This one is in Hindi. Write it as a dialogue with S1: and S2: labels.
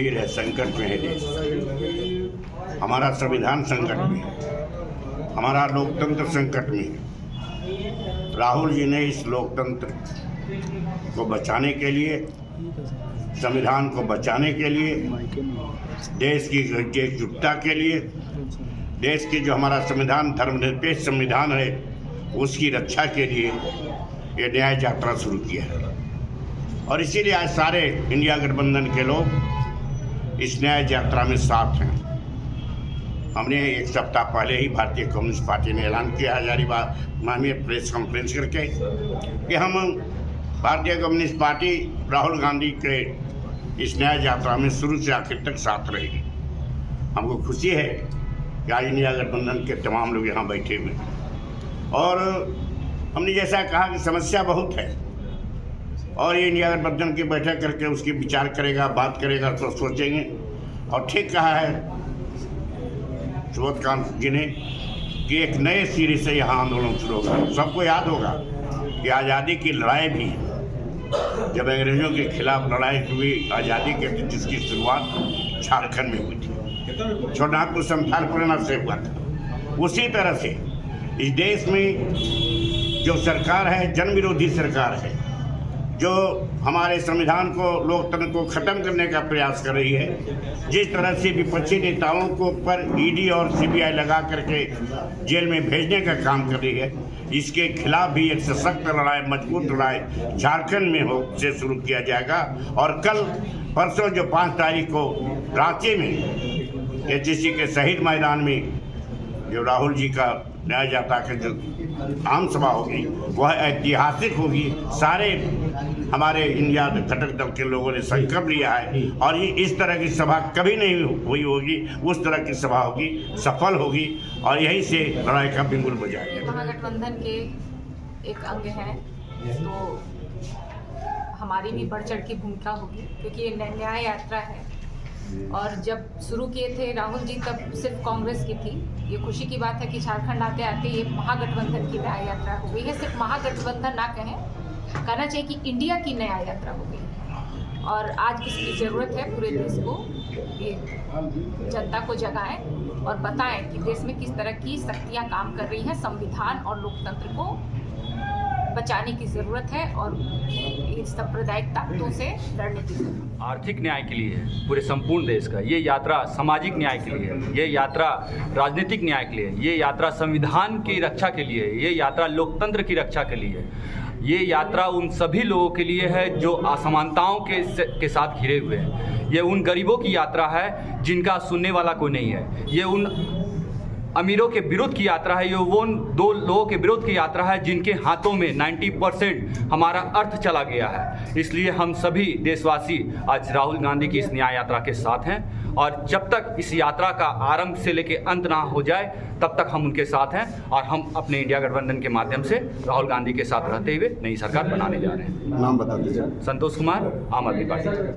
S1: गंभीर है, संकट में है देश। हमारा संविधान संकट में है, हमारा लोकतंत्र संकट में है। राहुल जी ने इस लोकतंत्र को बचाने के लिए, संविधान को बचाने के लिए, देश की एकजुटता के लिए, देश की जो हमारा संविधान धर्मनिरपेक्ष संविधान है उसकी रक्षा के लिए ये न्याय यात्रा शुरू किया है। और इसीलिए आज सारे इंडिया गठबंधन के लोग इस न्याय यात्रा में साथ हैं। हमने एक सप्ताह पहले ही भारतीय कम्युनिस्ट पार्टी ने ऐलान किया हजारीबाग में प्रेस कॉन्फ्रेंस करके कि हम भारतीय कम्युनिस्ट पार्टी राहुल गांधी के इस न्याय यात्रा में शुरू से आखिर तक साथ रहेगी। हमको खुशी है कि आज इंडिया गठबंधन के तमाम लोग यहाँ बैठे हुए हैं। और हमने जैसा कहा कि समस्या बहुत है और ये इंडिया गठबंधन की बैठक करके उसकी विचार करेगा, बात करेगा, तो सोचेंगे। और ठीक कहा है सुबोधकांत जी ने कि एक नए सिरे से यहाँ आंदोलन शुरू होगा। सबको याद होगा कि आज़ादी की लड़ाई भी, जब अंग्रेज़ों के खिलाफ लड़ाई हुई आज़ादी के, जिसकी शुरुआत झारखंड में हुई थी, छोटानागपुर संथाल पुराना से हुआ था। उसी तरह से इस देश में जो सरकार है जन विरोधी सरकार है, जो हमारे संविधान को, लोकतंत्र को ख़त्म करने का प्रयास कर रही है। जिस तरह से विपक्षी नेताओं को पर ईडी और सीबीआई लगा करके जेल में भेजने का काम कर रही है, इसके खिलाफ भी एक सशक्त लड़ाई, मजबूत लड़ाई झारखंड में से शुरू किया जाएगा। और कल परसों जो 5 तारीख को रांची में एचईसी के शहीद मैदान में जो राहुल जी का न्याय यात्रा की जो आम सभा होगी वह ऐतिहासिक होगी। सारे हमारे इंडिया घटक दल के लोगों ने संकल्प लिया है और ये इस तरह की सभा कभी नहीं हुई होगी, उस तरह की सभा होगी, सफल होगी और यही से लड़ाई का बिगुल बजाएगा।
S2: महागठबंधन के एक अंग हैं तो हमारी भी बढ़ चढ़ की भूमिका होगी, क्योंकि ये न्याय यात्रा है। और जब शुरू किए थे राहुल जी तब सिर्फ कांग्रेस की थी। ये खुशी की बात है कि झारखंड आते आते ये महागठबंधन की न्याय यात्रा हो गई है। सिर्फ महागठबंधन ना कहें, कहना चाहिए कि इंडिया की न्याय यात्रा हो गई। और आज इसकी ज़रूरत है पूरे देश को, ये जनता को जगाएं और बताएं कि देश में किस तरह की शक्तियाँ काम कर रही हैं। संविधान और लोकतंत्र को बचाने की ज़रूरत है और सांप्रदायिक ताकतों से लड़ने की ज़रूरत है।
S3: आर्थिक न्याय के लिए है पूरे संपूर्ण देश का, ये यात्रा सामाजिक न्याय के लिए है, ये यात्रा राजनीतिक न्याय के लिए है, ये यात्रा संविधान की रक्षा के लिए है, ये यात्रा लोकतंत्र की रक्षा के लिए है। ये यात्रा उन सभी लोगों के लिए है जो असमानताओं के साथ घिरे हुए हैं। ये उन गरीबों की यात्रा है जिनका सुनने वाला कोई नहीं है। ये उन अमीरों के विरोध की यात्रा है। ये वो उन 2 लोगों के विरोध की यात्रा है जिनके हाथों में 90% हमारा अर्थ चला गया है। इसलिए हम सभी देशवासी आज राहुल गांधी की इस न्याय यात्रा के साथ हैं और जब तक इस यात्रा का आरंभ से लेकर अंत ना हो जाए तब तक हम उनके साथ हैं। और हम अपने इंडिया गठबंधन के माध्यम से राहुल गांधी के साथ रहते हुए नई सरकार बनाने जा रहे हैं।
S4: नाम बता दीजिए।
S3: संतोष कुमार, आम आदमी पार्टी।